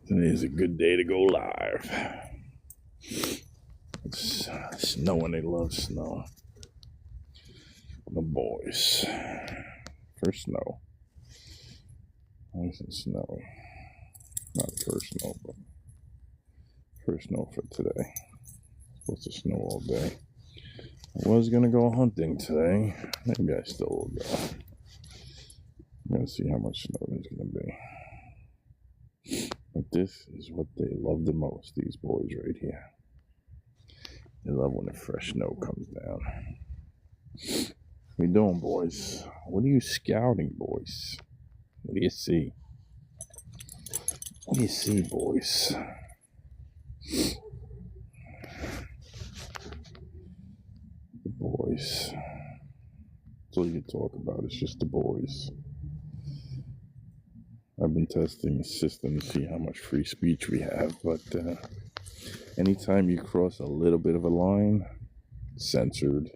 Today is a good day to go live. It's snowing. They love snow. The boys. First snow. Nice and snowy. Not first snow, but first snow for today. It's supposed to snow all day. I was going to go hunting today. Maybe I still will go. I'm going to see how much snow there's going to be. But this is what they love the most, these boys right here. They love when the fresh snow comes down. What are you doing, boys? What are you scouting, boys? What do you see? What do you see, boys? The boys. That's all you can talk about. It's just the boys. I've been testing the system to see how much free speech we have, but anytime you cross a little bit of a line, it's censored.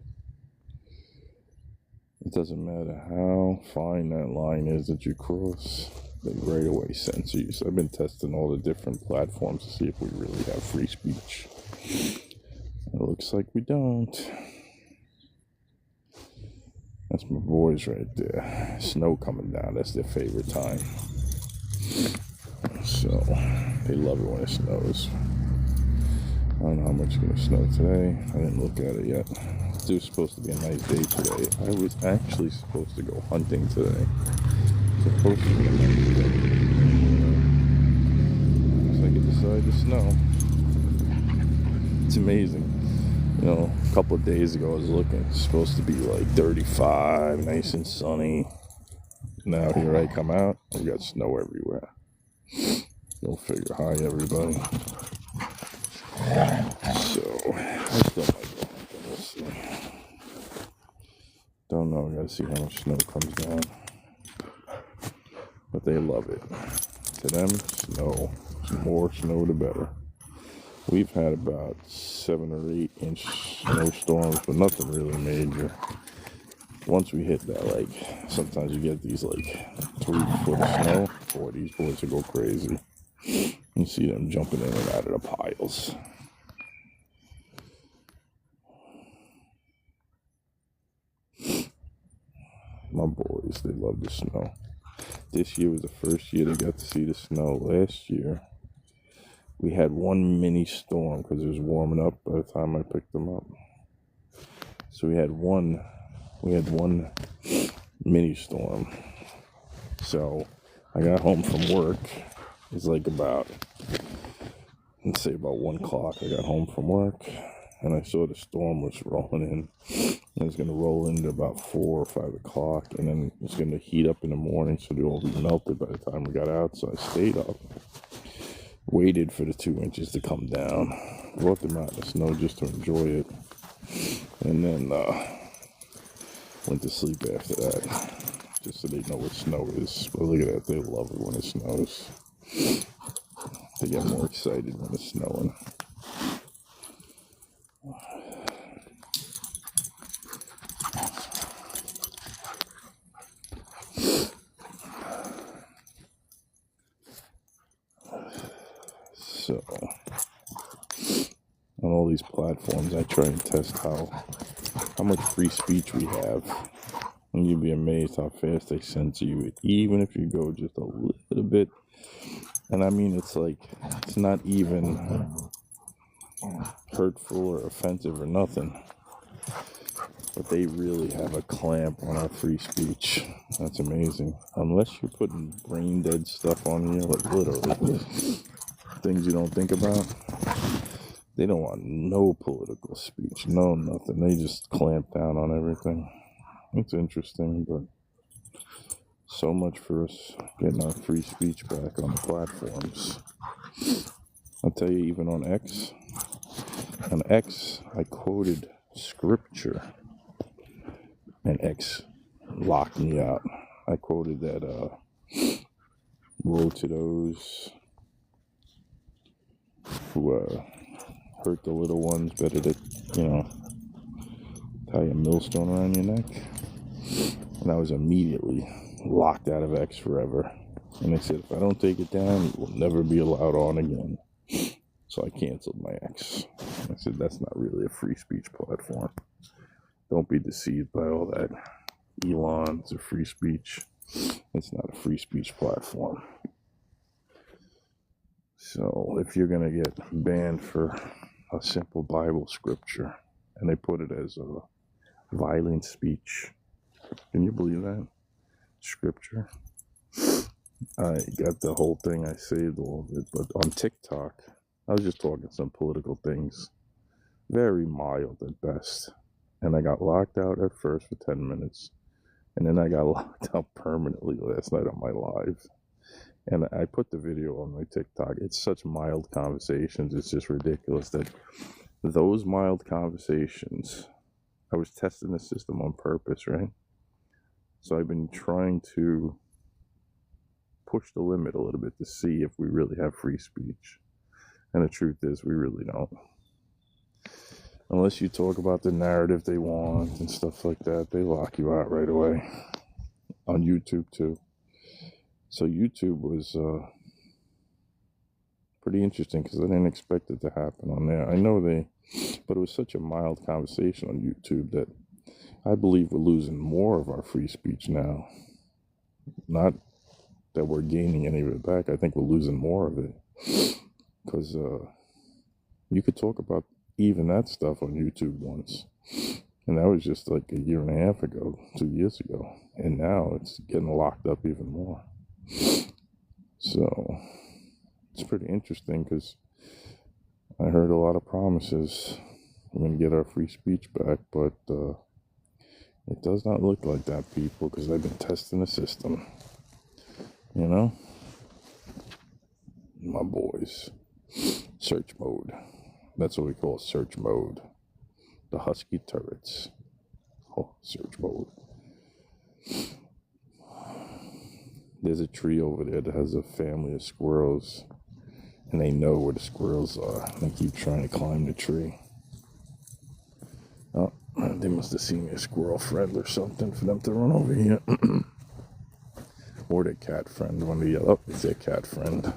It doesn't matter how fine that line is that you cross, they right away censor you. So I've been testing all the different platforms to see if we really have free speech. It looks like we don't. That's my boys right there. Snow coming down, that's their favorite time. So, they love it when it snows. I don't know how much it's going to snow today. I didn't look at it yet. It was supposed to be a nice day today. I was actually supposed to go hunting today. Supposed to be a nice day. Looks like it decided to snow. It's amazing. You know, a couple of days ago I was looking. It's supposed to be like 35, nice and sunny. Now here I come out, we got snow everywhere. Go figure. Hi everybody. So I still might go hunting. We'll see. Don't know. I gotta see how much snow comes down. But they love it. To them, snow. The more snow, the better. We've had about 7 or 8 inch snowstorms, but nothing really major. Once we hit that, like, sometimes you get these, like, 3 foot of snow. Boy, these boys will go crazy. You see them jumping in and out of the piles. My boys, they love the snow. This year was the first year they got to see the snow. Last year, we had one mini storm because it was warming up by the time I picked them up. So we had one mini storm. So I got home from work. It's like about, let's say about 1 o'clock. I got home from work and I saw the storm was rolling in. It was going to roll into about 4 or 5 o'clock, and then it was going to heat up in the morning, so they'd all be melted by the time we got out. So I stayed up, waited for the 2 inches to come down, brought them out in the snow just to enjoy it, and then went to sleep after that, just so they know what snow is. But look at that, they love it when it snows. They get more excited when it's snowing. So, on all these platforms, I try and test how much free speech we have. And you'd be amazed how fast they censor you, even if you go just a little bit. And I mean, it's like, it's not even hurtful or offensive or nothing. But they really have a clamp on our free speech. That's amazing. Unless you're putting brain dead stuff on here, like literally things you don't think about. They don't want no political speech, no nothing. They just clamp down on everything. It's interesting, but so much for us getting our free speech back on the platforms. I'll tell you, even on X, I quoted scripture, and X locked me out. I quoted that, woe to those who hurt the little ones, better to, tie a millstone around your neck. And I was immediately locked out of X forever. And they said, if I don't take it down, it will never be allowed on again. So I canceled my X. I said, that's not really a free speech platform. Don't be deceived by all that. Elon's a free speech. It's not a free speech platform. So if you're going to get banned for a simple Bible scripture, and they put it as a violent speech, can you believe that? Scripture. I got the whole thing. I saved all of it. But on TikTok, I was just talking some political things. Very mild at best. And I got locked out at first for 10 minutes. And then I got locked out permanently last night on my live. And I put the video on my TikTok. It's such mild conversations. It's just ridiculous that those mild conversations, I was testing the system on purpose, right? So I've been trying to push the limit a little bit to see if we really have free speech. And the truth is, we really don't. Unless you talk about the narrative they want and stuff like that, they lock you out right away. On YouTube, too. So YouTube was pretty interesting because I didn't expect it to happen on there. I know but it was such a mild conversation on YouTube that I believe we're losing more of our free speech now. Not that we're gaining any of it back. I think we're losing more of it. Because you could talk about even that stuff on YouTube once. And that was just like a year and a half ago, 2 years ago. And now it's getting locked up even more. So it's pretty interesting because I heard a lot of promises. We're going to get our free speech back, but it does not look like that, people, because I've been testing the system. You know? My boys. Search mode. That's what we call search mode. The Husky turrets. Oh, search mode. There's a tree over there that has a family of squirrels. And they know where the squirrels are. They keep trying to climb the tree. Oh, they must have seen a squirrel friend or something for them to run over here. Or their cat friend. One of the yellow. It's their cat friend.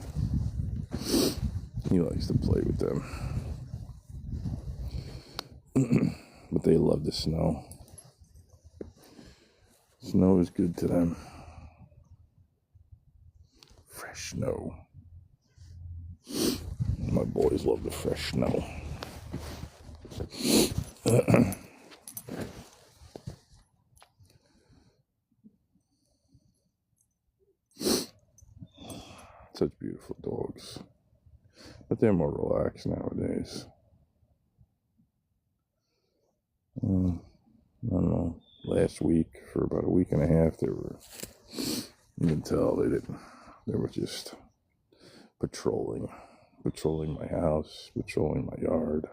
He likes to play with them. But they love the snow. Snow is good to them. Fresh snow. My boys love the fresh snow. Such beautiful dogs. But they're more relaxed nowadays. I don't know. Last week, for about a week and a half, you can tell they were just patrolling my house, patrolling my yard.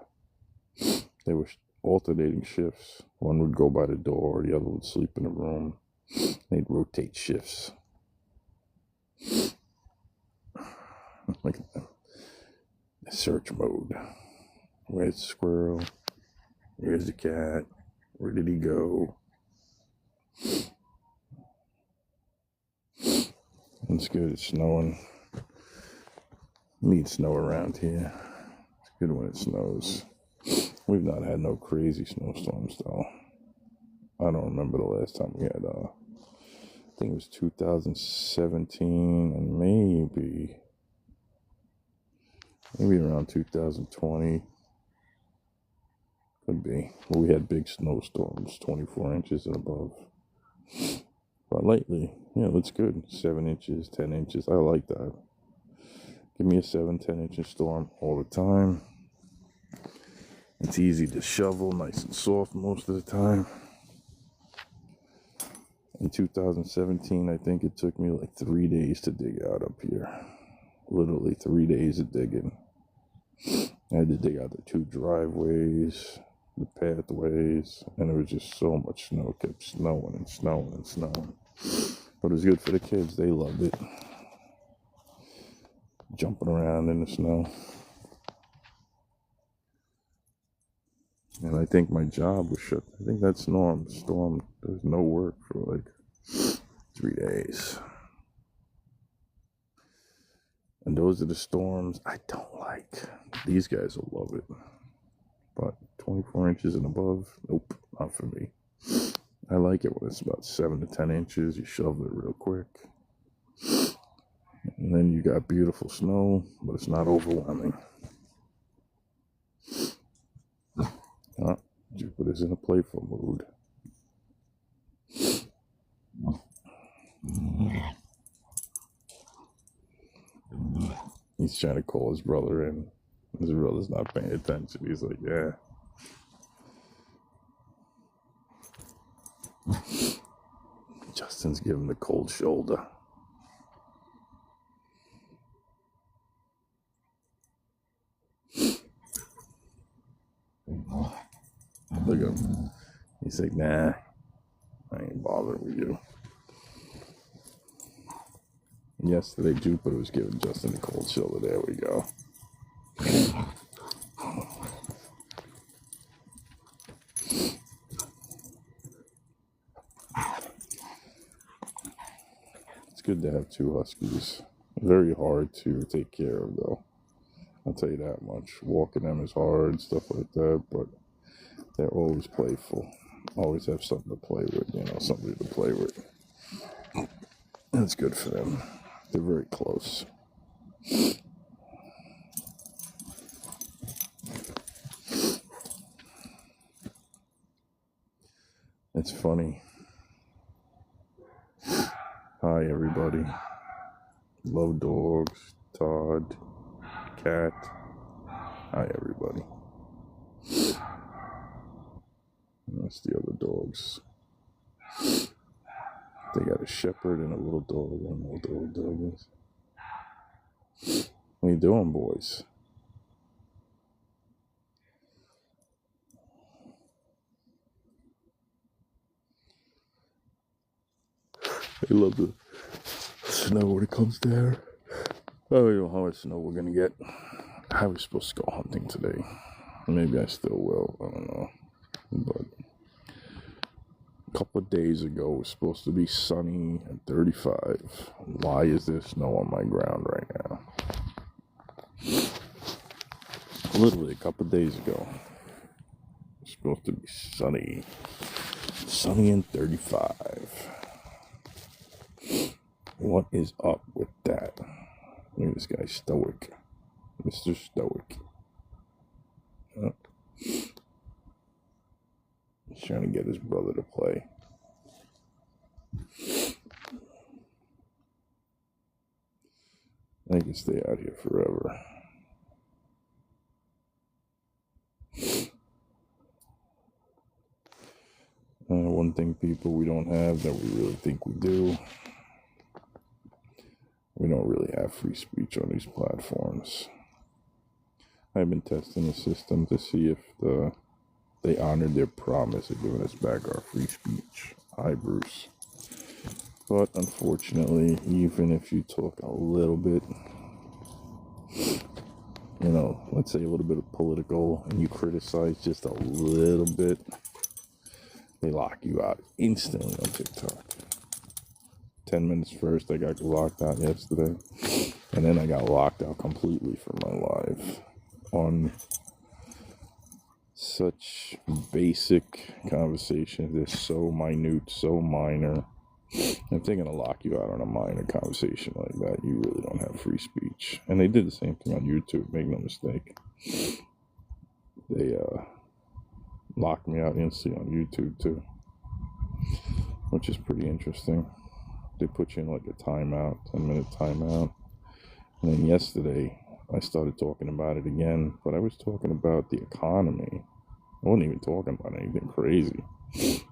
They were alternating shifts. One would go by the door, the other would sleep in the room. They'd rotate shifts. Look at them. Search mode. Where's the squirrel? Where's the cat? Where did he go? It's good. It's snowing. Need snow around here. It's good when it snows. We've not had no crazy snowstorms though. I don't remember the last time we had. I think it was 2017 and maybe around 2020. Could be. Well, we had big snowstorms, 24 inches and above. But lately, yeah, it's good. 7 inches, 10 inches. I like that. Give me a 7-10 inch storm all the time. It's easy to shovel, nice and soft most of the time. In 2017, I think it took me like 3 days to dig out up here. Literally 3 days of digging. I had to dig out the 2 driveways, the pathways, and there was just so much snow. It kept snowing and snowing and snowing. But it was good for the kids. They loved it. Jumping around in the snow. And I think my job was shut. I think that storm, there was no work for like 3 days. Those are the storms I don't like. These guys will love it. But 24 inches and above, nope, not for me. I like it when it's about 7 to 10 inches. You shovel it real quick. And then you got beautiful snow, but it's not overwhelming. Jupiter's in a playful mood. He's trying to call his brother in. His brother's not paying attention. He's like, yeah. Justin's giving the cold shoulder. Look at him. He's like, nah, I ain't bothering with you. Yesterday, Jupiter was giving Justin the cold shoulder. There we go. It's good to have two huskies. Very hard to take care of, though. I'll tell you that much. Walking them is hard, stuff like that, but they're always playful. Always have something to play with, somebody to play with. That's good for them. They're very close. It's funny. Hi, everybody. Love dogs, Todd, Cat. Hi, everybody. That's the other dogs. They got a shepherd and a little dog. I don't know what the little dog is. What are you doing, boys? They love the snow when it comes down. I don't know how much snow we're gonna get. I was supposed to go hunting today. Maybe I still will. I don't know. But a couple of days ago, it was supposed to be sunny and 35. Why is there snow on my ground right now? Literally a couple of days ago, it was supposed to be sunny. Sunny and 35. What is up with that? Look at this guy, Stoic. Mr. Stoic. He's trying to get his brother to play. I can stay out here forever. One thing, people, we don't have that we really think we do. We don't really have free speech on these platforms. I've been testing the system to see if they honored their promise of giving us back our free speech. Hi, Bruce. But unfortunately, even if you talk a little bit, let's say a little bit of political, and you criticize just a little bit, they lock you out instantly on TikTok. 10 minutes first, I got locked out yesterday, and then I got locked out completely from my live on such basic conversations. They're so minute, so minor. If they're gonna lock you out on a minor conversation like that, you really don't have free speech. And they did the same thing on YouTube, make no mistake. They locked me out instantly on YouTube too, which is pretty interesting. They put you in like a timeout, 10-minute timeout. And then yesterday, I started talking about it again, but I was talking about the economy. I wasn't even talking about anything crazy.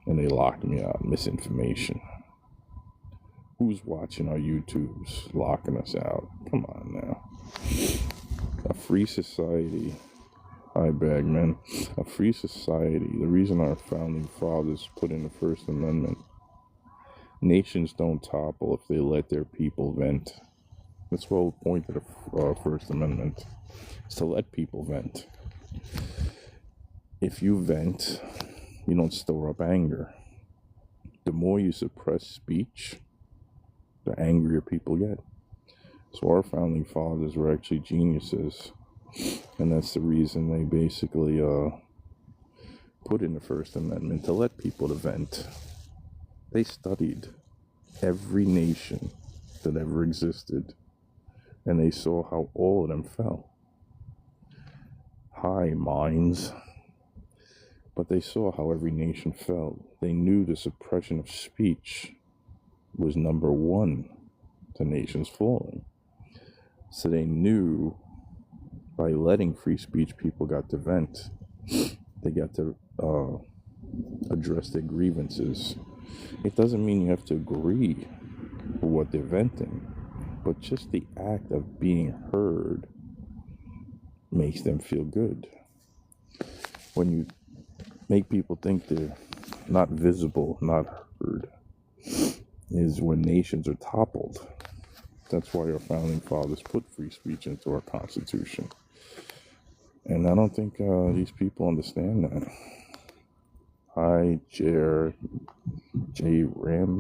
And they locked me out, misinformation. Who's watching our YouTubes locking us out? Come on now. A free society. Hi, Bagman. A free society. The reason our founding fathers put in the First Amendment. Nations don't topple if they let their people vent. That's the whole point of the First Amendment. Is to let people vent. If you vent, you don't store up anger. The more you suppress speech, the angrier people get. So our founding fathers were actually geniuses, and that's the reason they basically put in the First Amendment to let people to vent. They studied every nation that ever existed, and they saw how all of them fell. High minds, but they saw how every nation fell. They knew the suppression of speech was number one to nations falling. So they knew by letting free speech, people got to vent. They got to address their grievances. It doesn't mean you have to agree with what they're venting, but just the act of being heard makes them feel good. When you make people think they're not visible, not heard, is when nations are toppled. That's why our founding fathers put free speech into our Constitution. And I don't think these people understand that. Hi, J. Ram,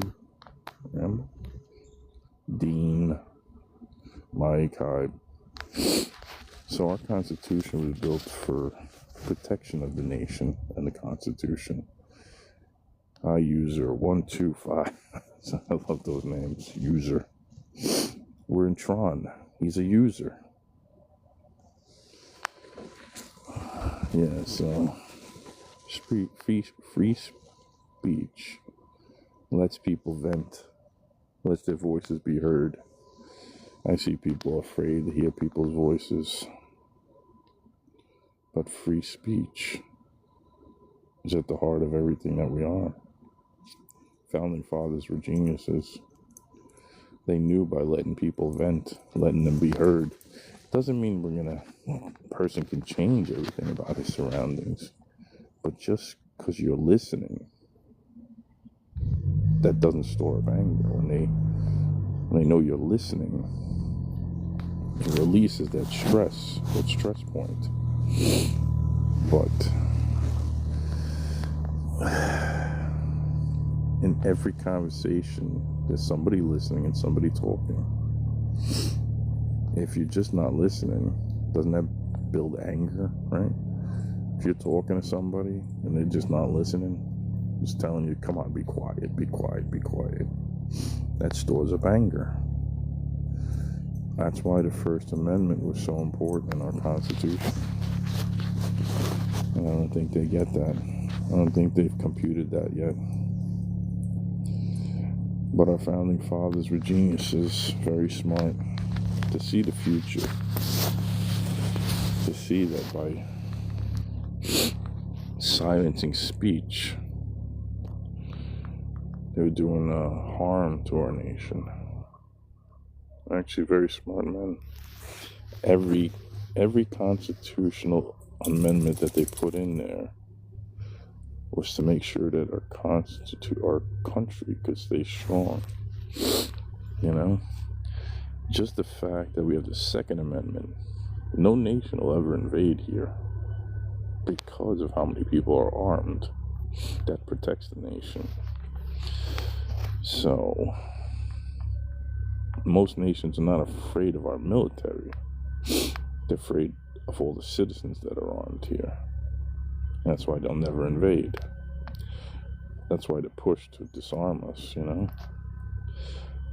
Dean, Mike, hi. So our Constitution was built for protection of the nation and the Constitution. Hi, user 125. I love those names. User. We're in Tron. He's a user. Yeah, so free speech lets people vent, lets their voices be heard. I see people afraid to hear people's voices, but free speech is at the heart of everything that we are. Founding fathers were geniuses. They knew by letting people vent, letting them be heard. Doesn't mean a person can change everything about his surroundings, but just because you're listening, that doesn't store up anger. When they know you're listening, it releases that stress point. But in every conversation, there's somebody listening and somebody talking. If you're just not listening, doesn't that build anger, right? If you're talking to somebody and they're just not listening, just telling you, come on, be quiet, be quiet, be quiet, that stores up anger. That's why the First Amendment was so important in our Constitution. And I don't think they get that. I don't think they've computed that yet. But our founding fathers were geniuses, very smart, to see the future, to see that by silencing speech, they were doing harm to our nation. Actually, very smart men. Every constitutional amendment that they put in there was to make sure that our country could stay strong. You know, just the fact that we have the Second Amendment, no nation will ever invade here because of how many people are armed. That protects the nation. So most nations are not afraid of our military. They're afraid of all the citizens that are armed here. That's why they'll never invade. That's why they push to disarm us, you know.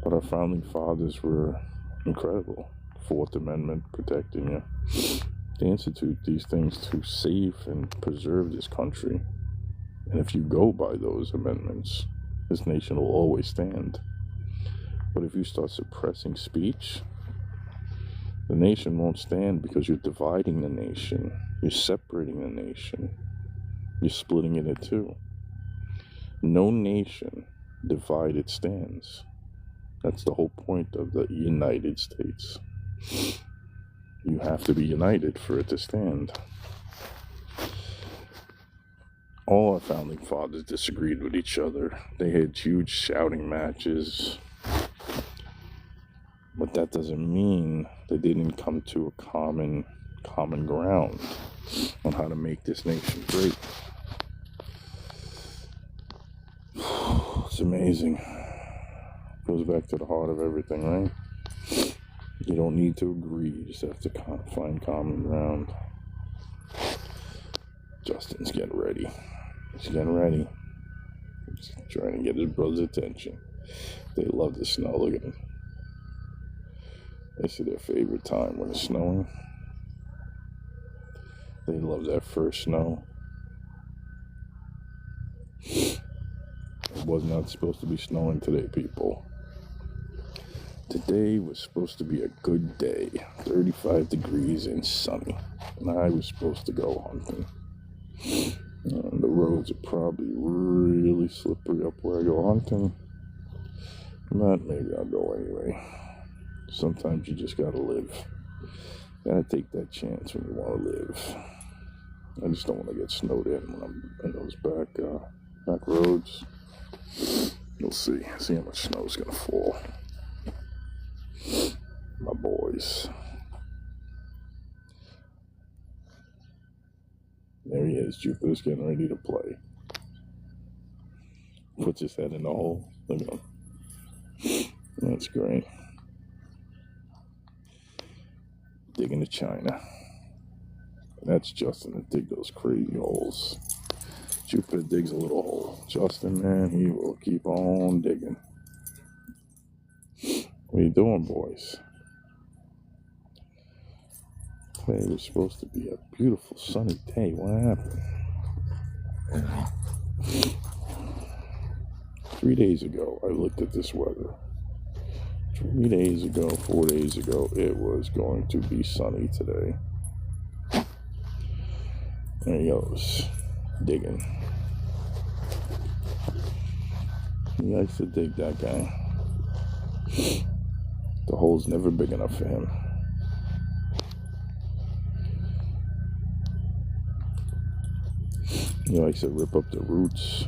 But our founding fathers were incredible. Fourth Amendment, protecting you. They institute these things to save and preserve this country. And if you go by those amendments, this nation will always stand. But if you start suppressing speech, the nation won't stand, because you're dividing the nation. You're separating the nation. You're splitting it in two. No nation divided stands. That's the whole point of the United States. You have to be united for it to stand. All our founding fathers disagreed with each other. They had huge shouting matches. But that doesn't mean they didn't come to a common ground on how to make this nation great. It's amazing. Goes back to the heart of everything, right? You don't need to agree. You just have to find common ground. Justin's getting ready. He's getting ready. He's trying to get his brother's attention. They love the snow. Look at them. This is their favorite time when it's snowing. They love that first snow. It was not supposed to be snowing today, people. Today was supposed to be a good day. 35 degrees and sunny. And I was supposed to go hunting. The roads are probably really slippery up where I go hunting. But maybe I'll go anyway. Sometimes you just gotta live. Gotta take that chance when you want to live. I just don't want to get snowed in when I'm in those back roads. We'll see. See how much snow is gonna fall. My boys. There he is. Jupiter's getting ready to play. Puts his head in the hole. Look at him. That's great. Digging to China. That's Justin to dig those crazy holes. Jupiter digs a little hole. Justin, man, he will keep on digging. What are you doing, boys? Today was supposed to be a beautiful sunny day. What happened? 3 days ago, I looked at this weather. 3 days ago, 4 days ago, it was going to be sunny today. There he goes, digging. He likes to dig, that guy. The hole's never big enough for him. He likes to rip up the roots.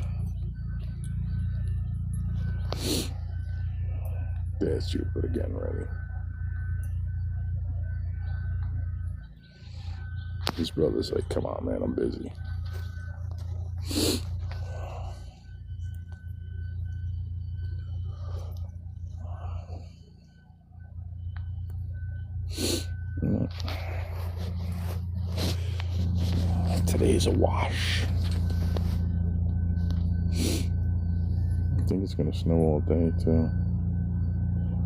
There's Jupiter getting ready. His brother's like, come on, man, I'm busy. Today's a wash. I think it's going to snow all day, too.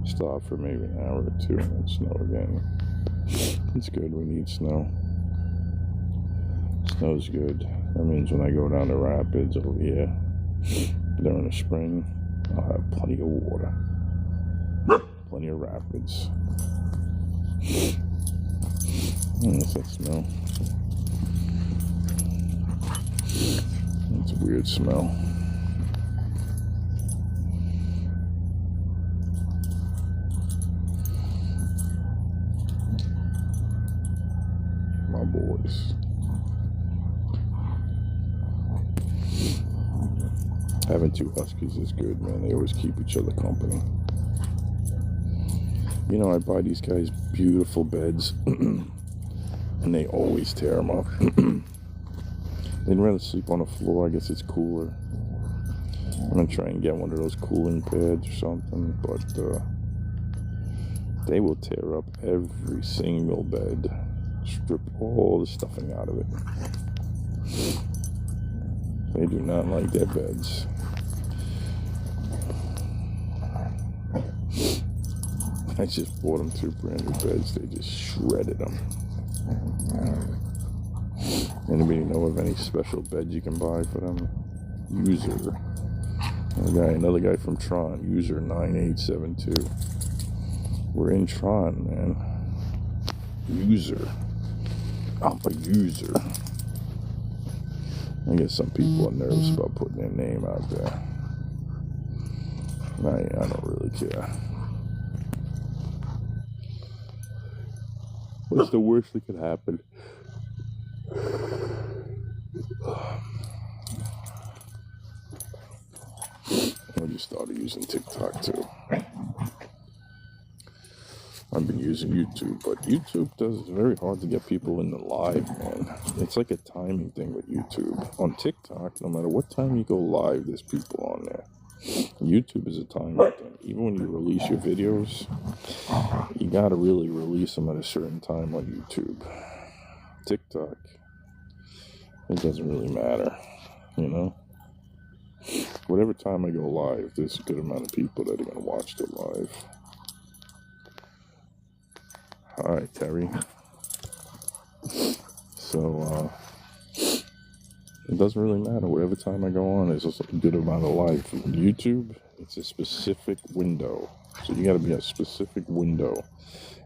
Stop for maybe an hour or two and then snow again. It's good. We need snow. Snow's good. That means when I go down the rapids over here during the spring, I'll have plenty of water. Plenty of rapids. What's that smell? It's a weird smell. My boys. Having two huskies is good, man. They always keep each other company. You know, I buy these guys beautiful beds, and they always tear them up. They'd rather sleep on the floor. I guess it's cooler. I'm going to try and get one of those cooling pads or something, but they will tear up every single bed. Strip all the stuffing out of it. They do not like their beds. I just bought them 2 brand new beds. They just shredded them. Anybody know of any special beds you can buy for them? User. Another guy from Tron. User 9872. We're in Tron, man. User. I'm a user. I guess some people are nervous about putting their name out there. I don't really care. What's the worst that could happen? I just started using TikTok too. I've been using YouTube, but YouTube it's very hard to get people in the live, man. It's like a timing thing with YouTube. On TikTok, no matter what time you go live, there's people on there. YouTube is a time thing. Even when you release your videos, you gotta really release them at a certain time on YouTube. TikTok, it doesn't really matter, you know? Whatever time I go live, there's a good amount of people that are gonna watch the live. Hi, Terry. So, it doesn't really matter. Whatever time I go on, there's a good amount of live. YouTube, it's a specific window. So you gotta be a specific window.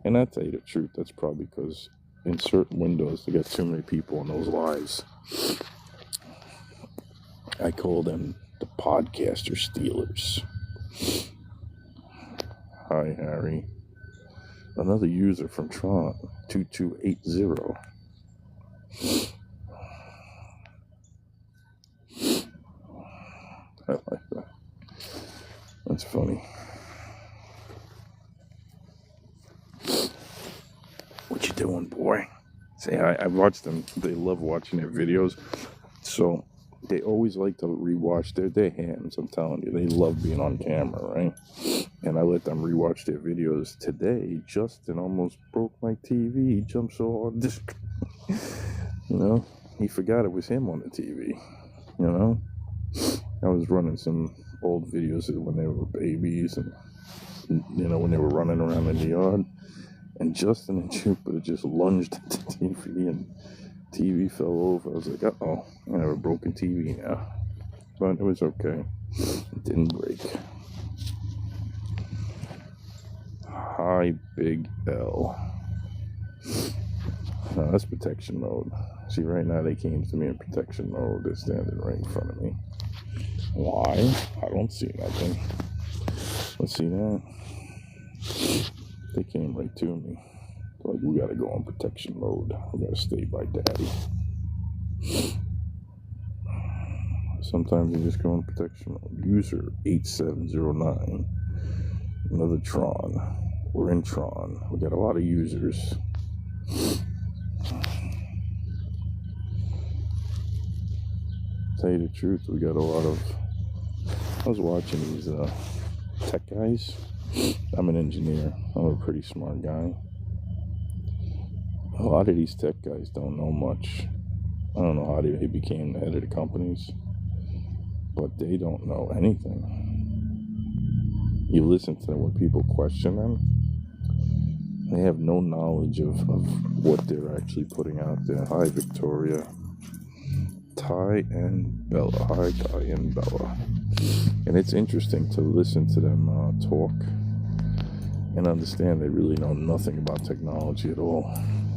And I tell you the truth, that's probably because in certain windows, they got too many people on those lives. I call them the podcaster stealers. Hi, Harry. Another user from Tron, 2280. I like that. That's funny. What you doing, boy? Say, I watch them. They love watching their videos. So they always like to rewatch their hams. I'm telling you, they love being on camera, right? And I let them rewatch their videos. Today, Justin almost broke my TV. He jumped so hard. You know, he forgot it was him on the TV. You know, I was running some old videos of when they were babies and, you know, when they were running around in the yard. And Justin and Jupiter just lunged at the TV and TV fell over. I was like, uh-oh, I have a broken TV now. But it was okay. It didn't break. Hi, Big L. No, that's protection mode. See, right now they came to me in protection mode. They're standing right in front of me. Why? I don't see nothing. Let's see that. They came right to me. Like, we gotta go on protection mode. We gotta stay by daddy. Sometimes you just go on protection mode. User 8709. Another Tron. We're in Tron. We got a lot of users. Tell you the truth, we got a lot of... I was watching these tech guys. I'm an engineer. I'm a pretty smart guy. A lot of these tech guys don't know much. I don't know how they became the head of the companies, but they don't know anything. You listen to them when people question them, they have no knowledge of what they're actually putting out there. Hi, Victoria. Ty and Bella. Hi, Ty and Bella. And it's interesting to listen to them talk and understand they really know nothing about technology at all.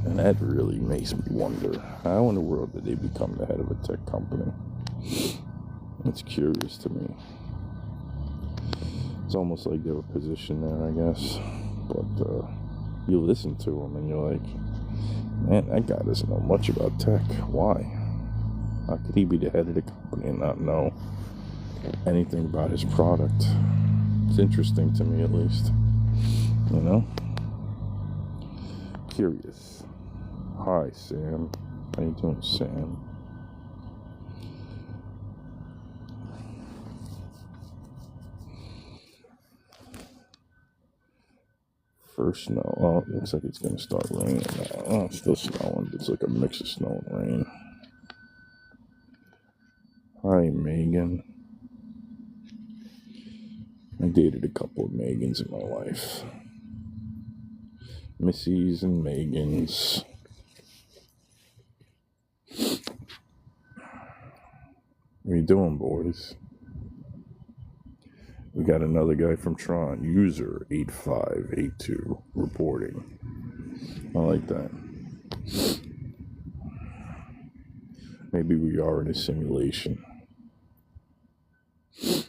And that really makes me wonder, how in the world did they become the head of a tech company? It's curious to me. It's almost like they were positioned there, I guess. But you listen to them and you're like, man, that guy doesn't know much about tech. Why? How could he be the head of the company and not know anything about his product? It's interesting to me, at least. You know? Curious. Hi, Sam. How you doing, Sam? First snow. Oh, it looks like it's going to start raining now. Oh, it's still snowing. It's like a mix of snow and rain. Hi, Megan. I dated a couple of Megans in my life. Missy's and Megans. What are you doing, boys? We got another guy from Tron, user 8582, reporting. I like that. Maybe we are in a simulation. You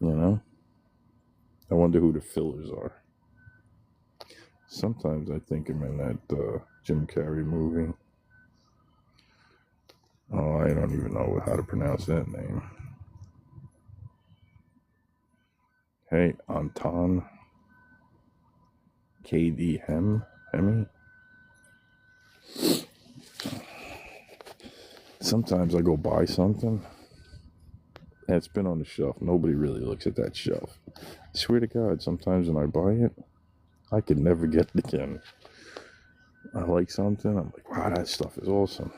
know? I wonder who the fillers are. Sometimes I think I'm in that Jim Carrey movie. Oh, I don't even know how to pronounce that name. Hey, Anton. KD Hemi. Sometimes I go buy something And it's been on the shelf. Nobody really looks at that shelf. I swear to God, sometimes when I buy it, I could never get it again. I like something, I'm like, wow, that stuff is awesome.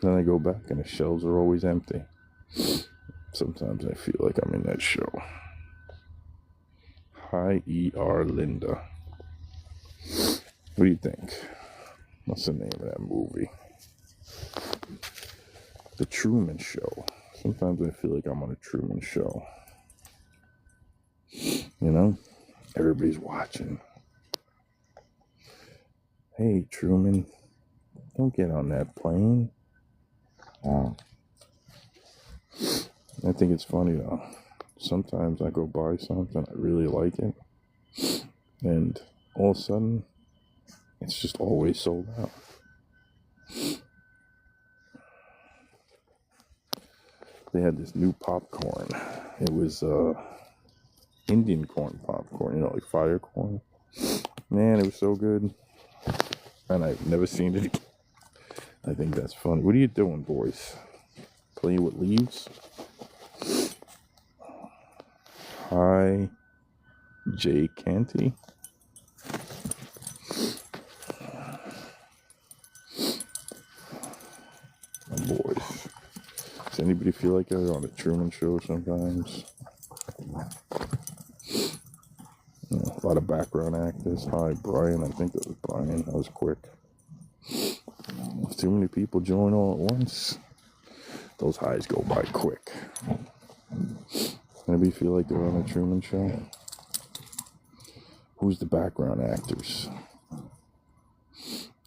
Then I go back and the shelves are always empty. Sometimes I feel like I'm in that show. Hi, E.R. Linda. What do you think? What's the name of that movie? The Truman Show. Sometimes I feel like I'm on a Truman Show. You know? Everybody's watching. Hey, Truman, don't get on that plane. I think it's funny though. Sometimes I go buy something, I really like it, and all of a sudden, it's just always sold out. They had this new popcorn. It was Indian corn popcorn, like fire corn. Man, it was so good. And I've never seen it again. I think that's funny. What are you doing, boys? Playing with leaves? Hi, Jay Canty. My boys. Does anybody feel like they're on a Truman Show sometimes? A lot of background actors. Hi, Brian. I think that was Brian. That was quick. Too many people join all at once. Those highs go by quick. Anybody feel like they're on a Truman Show? Who's the background actors?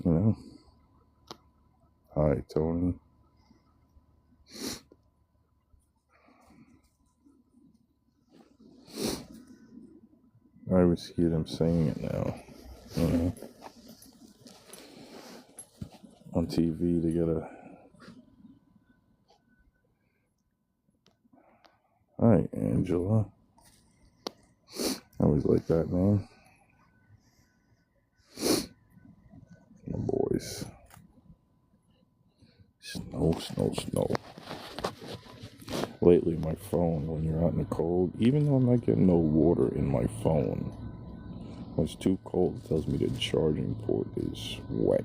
You know? Hi, Tony. I always hear them saying it now. You know? On TV, they gotta. Hi, Angela. I always like that name. My boys. Snow, snow, snow. Lately, my phone, when you're out in the cold, even though I'm not getting no water in my phone, when it's too cold, it tells me the charging port is wet.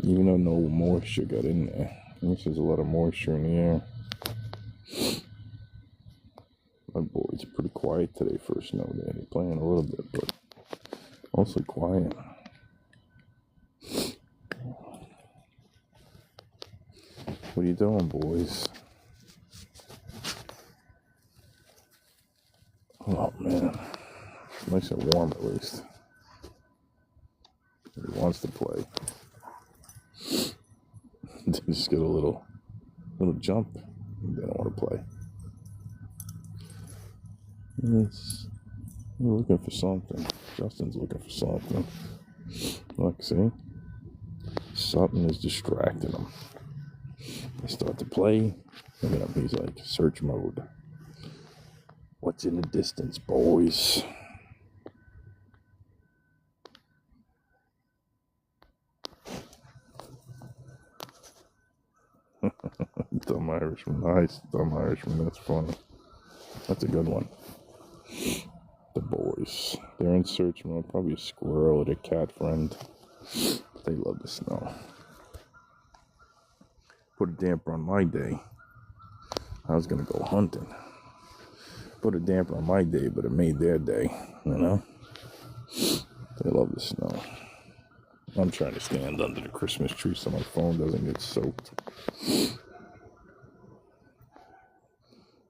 Even though no moisture got in there. This is a lot of moisture in the air. My boys are pretty quiet today for a snow day. They're playing a little bit, but mostly quiet. What are you doing, boys? Oh, man. It's nice and warm, at least. He wants to play. They just get a little jump. They don't want to play. We're looking for something. Justin's looking for something. Look, see? Something is distracting him. They start to play. Look at him. He's like, search mode. What's in the distance, boys? Dumb Irishman. Nice. Dumb Irishman. That's funny. That's a good one. The boys. They're in search mode. Probably a squirrel or a cat friend. They love the snow. Put a damper on my day. I was going to go hunting. Put a damper on my day, but it made their day. You know? They love the snow. I'm trying to stand under the Christmas tree so my phone doesn't get soaked.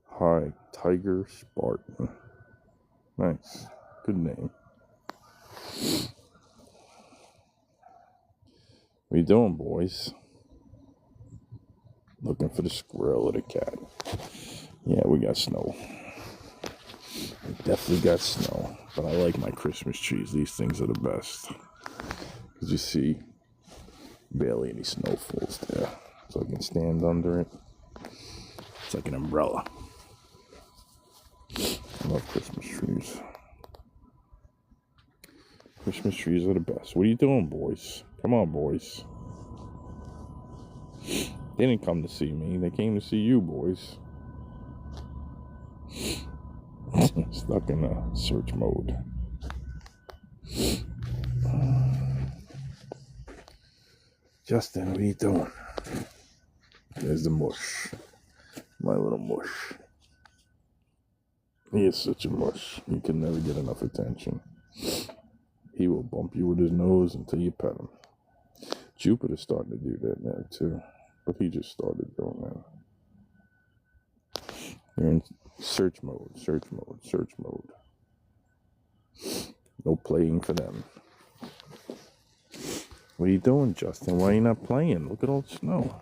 Hi, Tiger Spartan. Nice. Good name. What you doing, boys? Looking for the squirrel or the cat. Yeah, we got snow. We definitely got snow. But I like my Christmas trees. These things are the best. Because you see barely any snowfalls there. So I can stand under it. It's like an umbrella. I love Christmas trees. Christmas trees are the best. What are you doing, boys? Come on, boys. They didn't come to see me. They came to see you, boys. Stuck in a search mode. Justin, what are you doing? There's the mush. My little mush. He is such a mush. You can never get enough attention. He will bump you with his nose until you pet him. Jupiter's starting to do that now too. But he just started doing that. You're in search mode, search mode, search mode. No playing for them. What are you doing, Justin? Why are you not playing? Look at all the snow.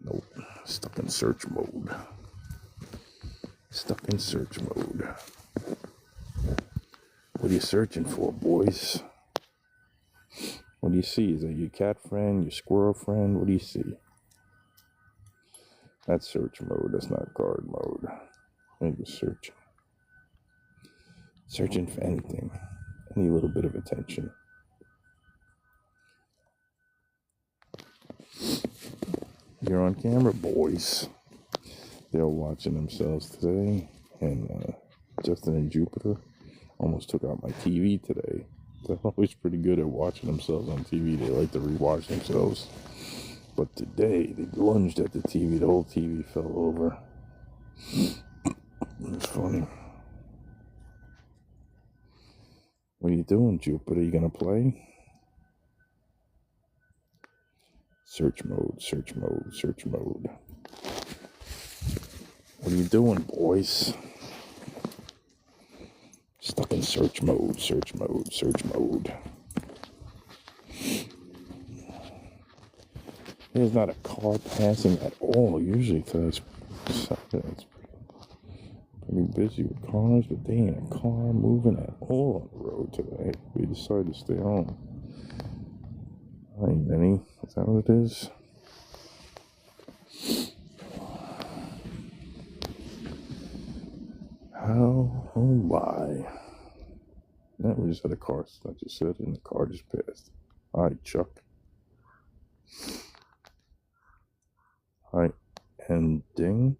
Nope. Stuck in search mode. Stuck in search mode. What are you searching for, boys? What do you see? Is that your cat friend, your squirrel friend? What do you see? That's search mode. That's not guard mode. I'm just searching. Searching for anything. Any little bit of attention. You're on camera, boys. They're watching themselves today. And Justin and Jupiter almost took out my TV today. They're always pretty good at watching themselves on TV. They like to rewatch themselves. But today, they lunged at the TV. The whole TV fell over. It was funny. What are you doing, Jupiter? You gonna play? Search mode, search mode, search mode. What are you doing, boys? Stuck in search mode, search mode, search mode. There's not a car passing at all. Usually it's pretty busy with cars, but they ain't a car moving at all on the road today. We decided to stay home. Hi, Minnie. Is that what it is? How? Oh my. That we just had a car, I just said, and the car just passed. Hi, Chuck. Hi, Ending.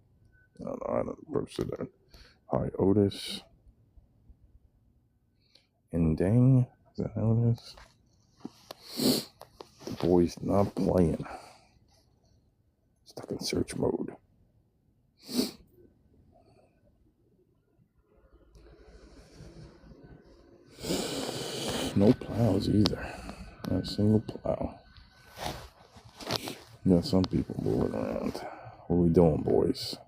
No, I don't know that. Hi, Otis. Ending. Is that how it is? The boy's not playing. Stuck in search mode. No plows either. Not a single plow. You got some people moving around. What are we doing, boys?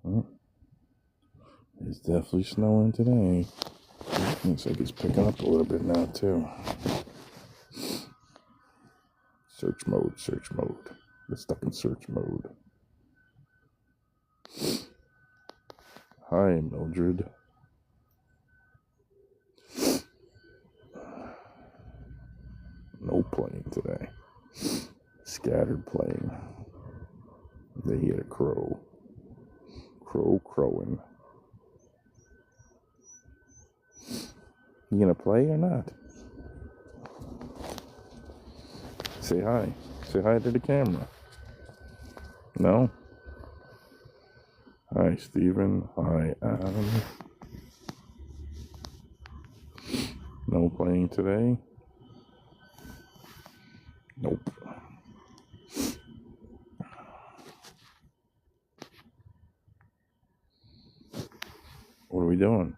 Well, it's definitely snowing today. Looks like it's picking up a little bit now, too. Search mode, search mode. We're stuck in search mode. Hi, Mildred. No playing today. Scattered playing. They hear a crow. Crow crowing. You gonna play or not? Say hi. Say hi to the camera. No? Hi, Steven. Hi, Adam. No playing today? Nope. What are we doing?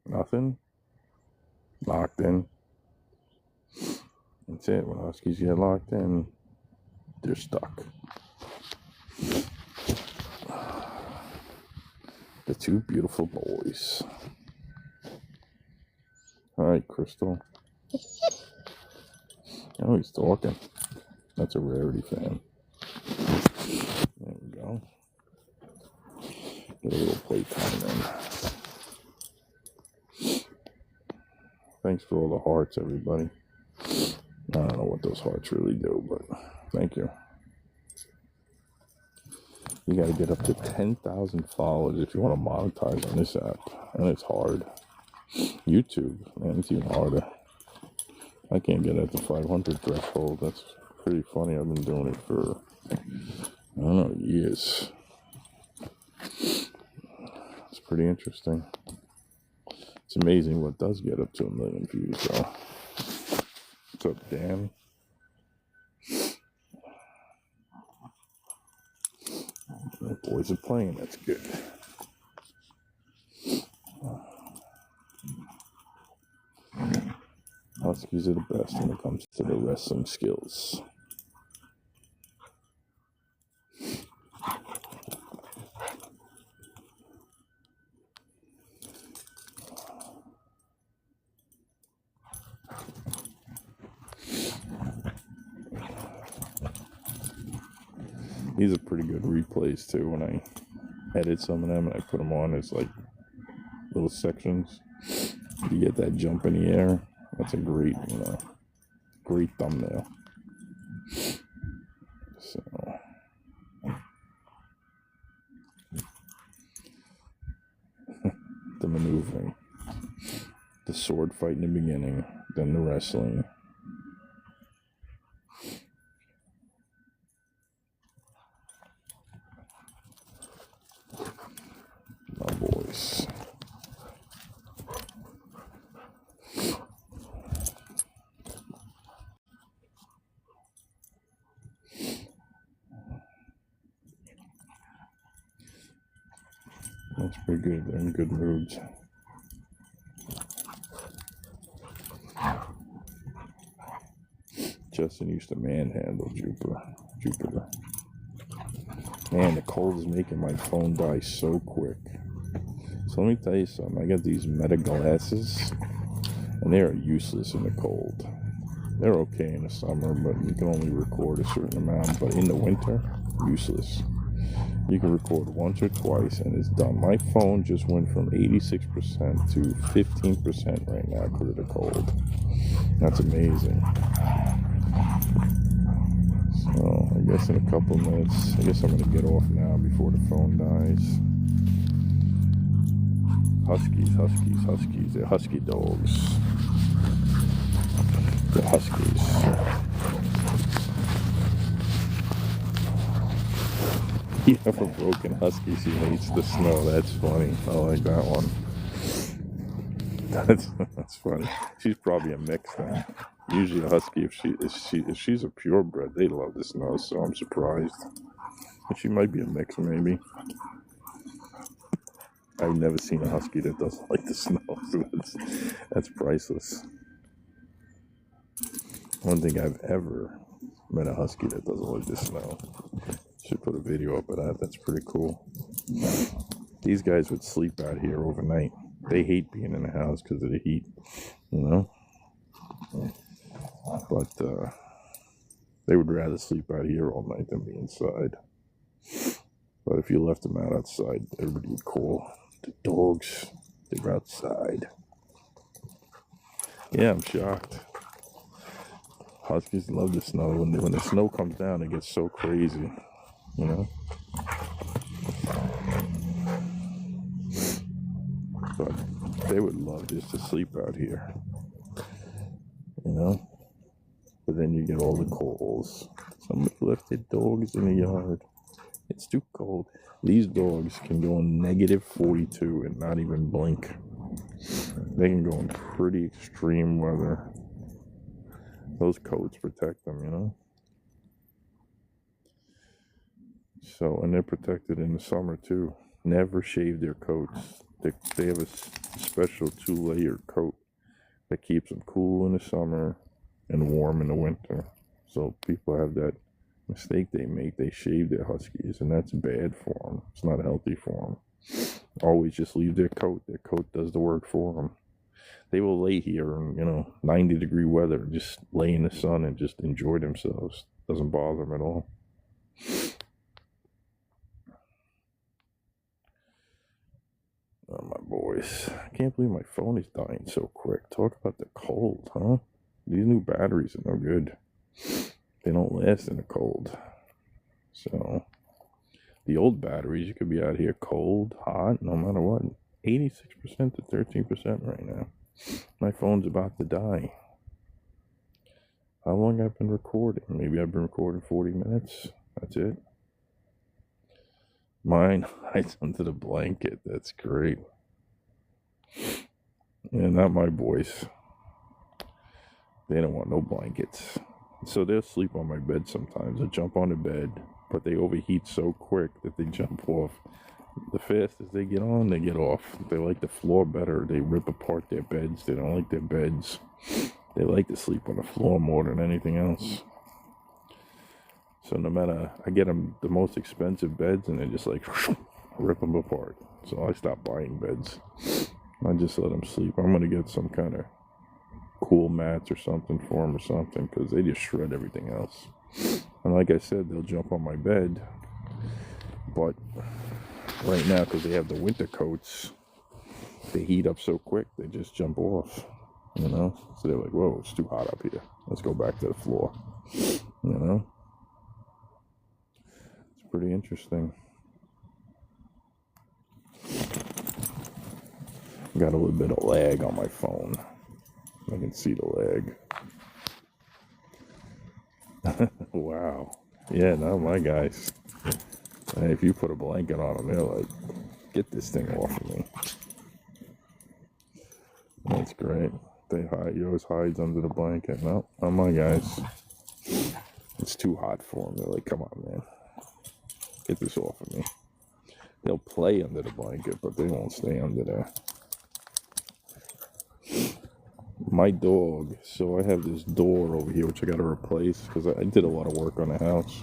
Nothing? Locked in. That's it. When Huskies get locked in, they're stuck. The two beautiful boys. All right, Crystal. Oh, he's talking. That's a rarity fan. There we go. Get a little playtime in. Thanks for all the hearts, everybody. I don't know what those hearts really do, but thank you. You got to get up to 10,000 followers if you want to monetize on this app. And it's hard. YouTube, man, it's even harder. I can't get at the 500 threshold. That's pretty funny. I've been doing it for, I don't know, years. It's pretty interesting. It's amazing what does get up to 1 million views, though. What's up, Dan? The boys are playing. That's good. Huskies are the best when it comes to the wrestling skills. These are pretty good replays too. When I edit some of them and I put them on as like little sections, you get that jump in the air. That's a great, great thumbnail. So the maneuvering, the sword fight in the beginning, then the wrestling. My boys. That's pretty good. They're in good moods. Justin used to manhandle Jupiter. Man, the cold is making my phone die so quick. So let me tell you something. I got these Meta glasses, and they are useless in the cold. They're okay in the summer, but you can only record a certain amount. But in the winter, useless. You can record once or twice, and it's done. My phone just went from 86% to 15% right now because of the cold. That's amazing. So I guess in a couple minutes, I guess I'm gonna get off now before the phone dies. Huskies. They're husky dogs. They're huskies. You have a broken husky. She hates the snow. That's funny. I like that one. That's funny. She's probably a mix then. Usually a husky, if she's a purebred, they love the snow. So I'm surprised. But she might be a mix, maybe. I've never seen a husky that doesn't like the snow. So that's priceless. I don't think I've ever met a husky that doesn't like the snow. Should put a video up of that. That's pretty cool. These guys would sleep out here overnight. They hate being in the house because of the heat, But they would rather sleep out here all night than be inside. But if you left them out outside, everybody would call the dogs. They're outside. Yeah, I'm shocked. Huskies love the snow. When the snow comes down, it gets so crazy, But they would love just to sleep out here, But then you get all the calls. Somebody left their dogs in the yard. It's too cold. These dogs can go in -42 and not even blink. They can go in pretty extreme weather. Those coats protect them, So, and they're protected in the summer too. Never shave their coats. They have a special 2-layer coat that keeps them cool in the summer and warm in the winter. So people have that mistake they make. They shave their huskies, and that's bad for them. It's not healthy for them. Always just leave their coat. Their coat does the work for them. They will lay here in 90-degree weather and just lay in the sun and just enjoy themselves. Doesn't bother them at all. Oh, my boys. I can't believe my phone is dying so quick. Talk about the cold, huh? These new batteries are no good. They don't last in the cold. So, the old batteries, you could be out here cold, hot, no matter what. 86% to 13% right now. My phone's about to die. How long I've been recording? Maybe I've been recording 40 minutes. That's it. Mine hides under the blanket. That's great. Yeah, not my boys. They don't want no blankets. So they'll sleep on my bed sometimes. They'll jump on the bed, but they overheat so quick that they jump off. The fastest they get on, they get off. They like the floor better. They rip apart their beds. They don't like their beds. They like to sleep on the floor more than anything else. So no matter, I get them the most expensive beds and they just like rip them apart. So I stopped buying beds. I just let them sleep. I'm going to get some kind of cool mats or something for them or something, because they just shred everything else. And like I said, they'll jump on my bed. But right now, because they have the winter coats, they heat up so quick, they just jump off. You know? So they're like, whoa, it's too hot up here. Let's go back to the floor. You know? It's pretty interesting. Got a little bit of lag on my phone. I can see the lag. Wow. Yeah, not my guys. Hey, if you put a blanket on them, they're like, get this thing off of me. That's great. They hide. He always hides under the blanket. No, not my guys. It's too hot for them. They're like, come on, man. Get this off of me. They'll play under the blanket, but they won't stay under there. My dog, so I have this door over here, which I got to replace because I did a lot of work on the house.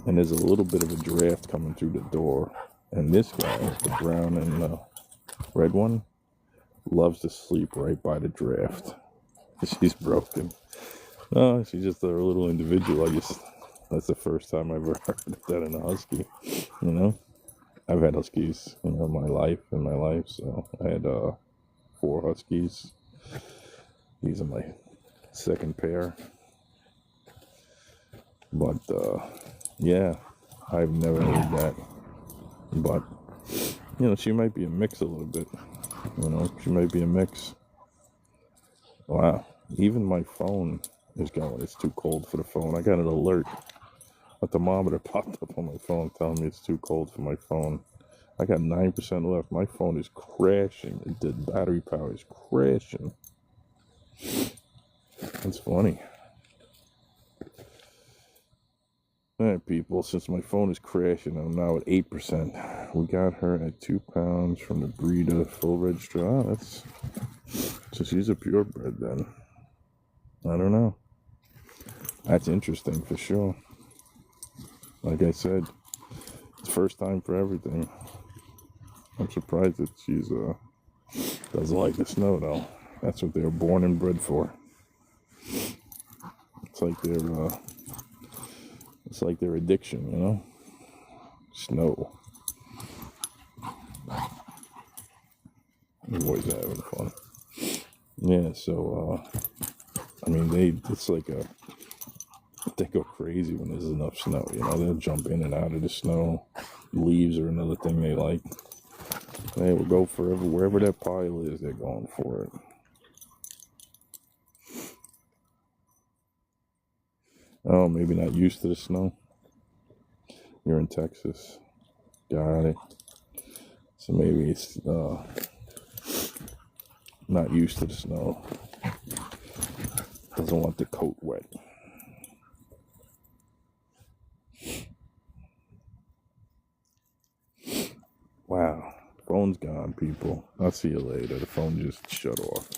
And there's a little bit of a draft coming through the door. And this guy, the brown and the red one, loves to sleep right by the draft. She's broken. No, she's just a little individual. That's the first time I've ever heard that in a husky. You know, I've had huskies, in my life. So I had 4 huskies. These are my second pair. But yeah, I've never heard that. But she might be a mix a little bit. She might be a mix. Wow. Even my phone is going. It's too cold for the phone. I got an alert. A thermometer popped up on my phone telling me it's too cold for my phone. I got 9% left. My phone is crashing. The battery power is crashing. That's funny. Alright, people, since my phone is crashing, I'm now at 8%. We got her at 2 pounds from the breeder, full register. So she's a purebred then. I don't know. That's interesting for sure. Like I said, it's first time for everything. I'm surprised that she's doesn't like the snow though. That's what they were born and bred for. It's like their addiction, Snow. The boys are having fun. Yeah, so they go crazy when there's enough snow, they'll jump in and out of the snow. Leaves are another thing they like. They will go forever, wherever that pile is, they're going for it. Oh, maybe not used to the snow. You're in Texas. Got it. So maybe it's not used to the snow. Doesn't want the coat wet. Wow. Phone's gone, people. I'll see you later. The phone just shut off.